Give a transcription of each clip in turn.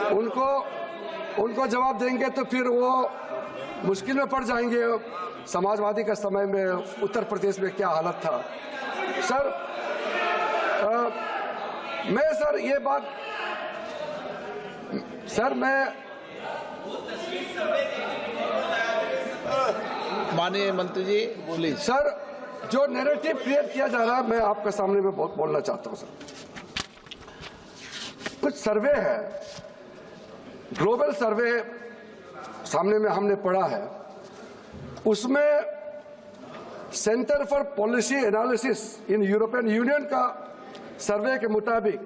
उनको जवाब देंगे तो फिर वो मुश्किल में पड़ जाएंगे। समाजवादी का समय में उत्तर प्रदेश में क्या हालत था सर। मैं सर ये बात सर मैं माननीय मंत्री जी बोलिए। सर जो नैरेटिव क्रिएट किया जा रहा है मैं आपके सामने में बोलना चाहता हूं सर। कुछ सर्वे है, ग्लोबल सर्वे सामने में हमने पढ़ा है, उसमें centre for policy analysis in European union का सर्वे के मुताबिक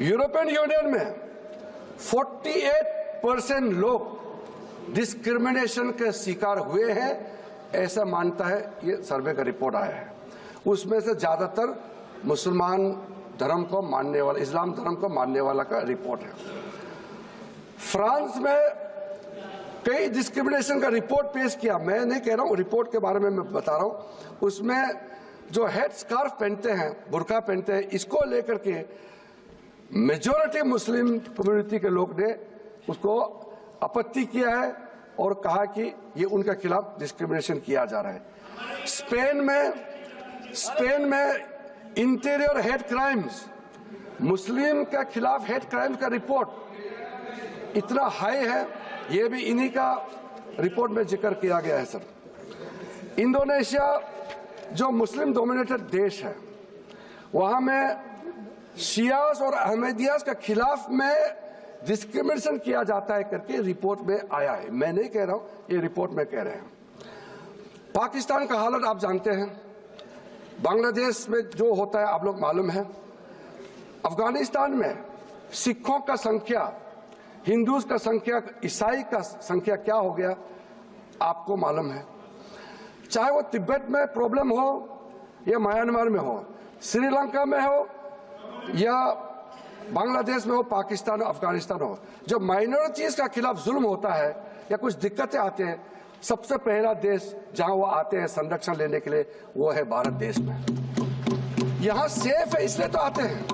यूरोपियन यूनियन में 48% लोग डिस्क्रिमिनेशन के शिकार हुए हैं, ऐसा मानता है ये सर्वे का रिपोर्ट आया है। उसमें से ज्यादातर मुसलमान धर्म को मानने वाला, इस्लाम धर्म को मानने वाला का रिपोर्ट है। फ्रांस में कई डिस्क्रिमिनेशन का रिपोर्ट पेश किया, मैं नहीं कह रहा हूं, रिपोर्ट के बारे में मैं बता रहा हूं। उसमें जो हेड स्कार्फ पहनते हैं, बुर्का पहनते हैं, इसको लेकर के मेजॉरिटी मुस्लिम कम्युनिटी के लोग ने उसको आपत्ति किया है और कहा कि ये उनके खिलाफ डिस्क्रिमिनेशन किया जा रहा है। स्पेन में इंटीरियर हेड क्राइम्स, मुस्लिम के खिलाफ हेड क्राइम्स का रिपोर्ट इतना हाई है, ये भी इन्हीं का रिपोर्ट में जिक्र किया गया है सर। इंडोनेशिया जो मुस्लिम डोमिनेटेड देश है, वहां में शियास और अहमदियास के खिलाफ में डिस्क्रिमिनेशन किया जाता है करके रिपोर्ट में आया है। मैं नहीं कह रहा हूं, ये रिपोर्ट में कह रहे हैं। पाकिस्तान का हालत आप जानते हैं, बांग्लादेश में जो होता है आप लोग मालूम है, अफगानिस्तान में सिखों का संख्या, हिंदूज का संख्या, ईसाई का संख्या क्या हो गया आपको मालूम है। चाहे वो तिब्बत में प्रॉब्लम हो या म्यांमार में हो, श्रीलंका में हो या बांग्लादेश में हो, पाकिस्तान हो, अफगानिस्तान हो, जब माइनॉरिटीज का खिलाफ जुल्म होता है या कुछ दिक्कतें आते हैं, सबसे पहला देश जहां वो आते हैं संरक्षण लेने के लिए वो है भारत देश में। यहां सेफ है इसलिए तो आते हैं।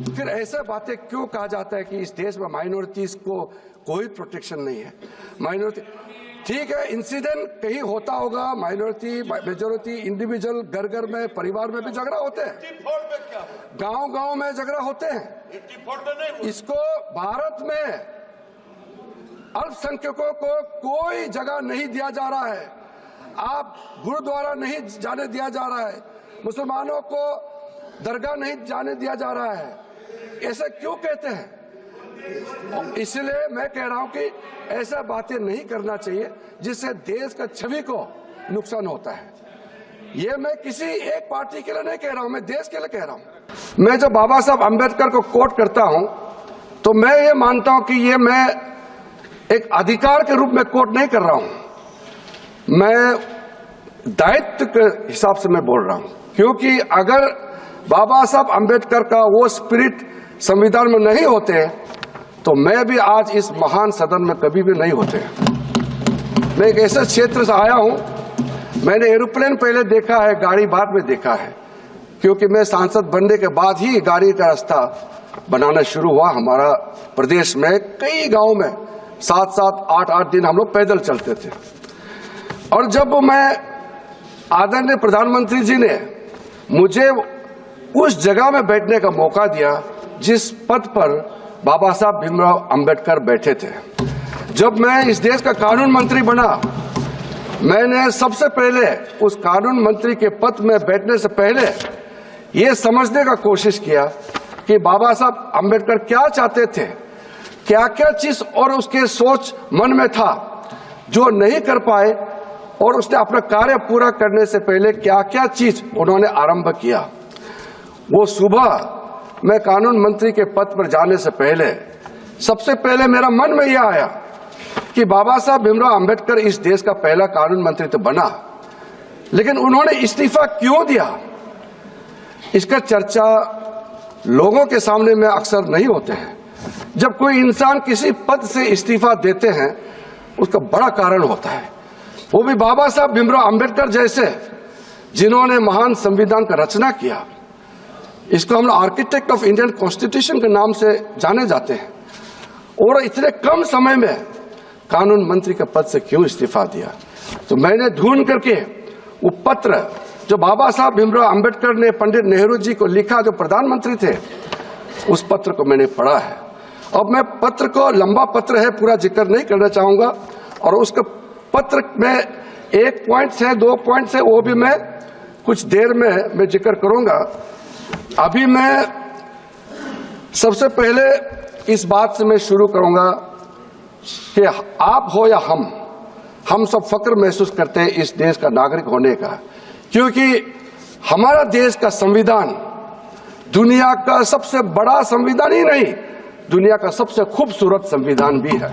फिर ऐसे बातें क्यों कहा जाता है कि इस देश में माइनॉरिटीज को कोई प्रोटेक्शन नहीं है। माइनॉरिटी ठीक है, इंसिडेंट कहीं होता होगा, माइनॉरिटी मेजॉरिटी इंडिविजुअल घर घर में परिवार में भी झगड़ा होते हैं, गांव में झगड़ा होते हैं। इसको भारत में अल्पसंख्यकों को कोई जगह नहीं दिया जा रहा है। आप गुरुद्वारा नहीं जाने दिया जा रहा है, मुसलमानों को दरगाह नहीं जाने दिया जा रहा है। ऐसा क्यों कहते हैं? इसलिए मैं कह रहा हूं कि ऐसा बातें नहीं करना चाहिए जिससे देश का छवि को नुकसान होता है। ये मैं किसी एक पार्टी के लिए नहीं कह रहा हूं, मैं देश के लिए कह रहा हूं। मैं जब बाबा साहब अंबेडकर को कोट करता हूं तो मैं ये मानता हूं कि ये मैं एक अधिकार के रूप में कोट नहीं कर रहा हूं, मैं दायित्व के हिसाब से मैं बोल रहा हूं। क्योंकि अगर बाबा साहब अंबेडकर का वो स्पिरिट संविधान में नहीं होते तो मैं भी आज इस महान सदन में कभी भी नहीं होते। मैं एक ऐसे क्षेत्र से आया हूं, मैंने एरोप्लेन पहले देखा है, गाड़ी बाद में देखा है, क्योंकि मैं सांसद बनने के बाद ही गाड़ी का रास्ता बनाना शुरू हुआ। हमारा प्रदेश में कई गांव में 7-7, 8-8 दिन हम लोग पैदल चलते थे। और जब मैं आदरणीय प्रधानमंत्री जी ने मुझे उस जगह में बैठने का मौका दिया जिस पद पर बाबा साहब भीमराव अंबेडकर बैठे थे, जब मैं इस देश का कानून मंत्री बना, मैंने सबसे पहले उस कानून मंत्री के पद में बैठने से पहले ये समझने का कोशिश किया कि बाबा साहब अंबेडकर क्या चाहते थे, क्या क्या चीज और उसके सोच मन में था जो नहीं कर पाए, और उसने अपना कार्य पूरा करने से पहले क्या क्या चीज उन्होंने आरंभ किया। वो सुबह मैं कानून मंत्री के पद पर जाने से पहले सबसे पहले मेरा मन में यह आया कि बाबा साहब भीमराव अंबेडकर इस देश का पहला कानून मंत्री तो बना, लेकिन उन्होंने इस्तीफा क्यों दिया, इसका चर्चा लोगों के सामने में अक्सर नहीं होते हैं। जब कोई इंसान किसी पद से इस्तीफा देते हैं उसका बड़ा कारण होता है, वो भी बाबा साहब भीमराव अंबेडकर जैसे जिन्होंने महान संविधान का रचना किया, इसको हम आर्किटेक्ट ऑफ इंडियन कॉन्स्टिट्यूशन के नाम से जाने जाते हैं, और इतने कम समय में कानून मंत्री के पद से क्यों इस्तीफा दिया। तो मैंने ढूंढ करके वो पत्र जो बाबा साहब भीमराव अंबेडकर ने पंडित नेहरू जी को लिखा, जो प्रधानमंत्री थे, उस पत्र को मैंने पढ़ा है। अब मैं पत्र को, लंबा पत्र है, पूरा जिक्र नहीं करना चाहूंगा, और उसके पत्र में 1 पॉइंट से 2 पॉइंट से वो भी मैं कुछ देर में मैं जिक्र करूंगा। अभी मैं सबसे पहले इस बात से मैं शुरू करूंगा कि आप हो या हम सब फक्र महसूस करते हैं इस देश का नागरिक होने का, क्योंकि हमारा देश का संविधान दुनिया का सबसे बड़ा संविधान ही नहीं, दुनिया का सबसे खूबसूरत संविधान भी है।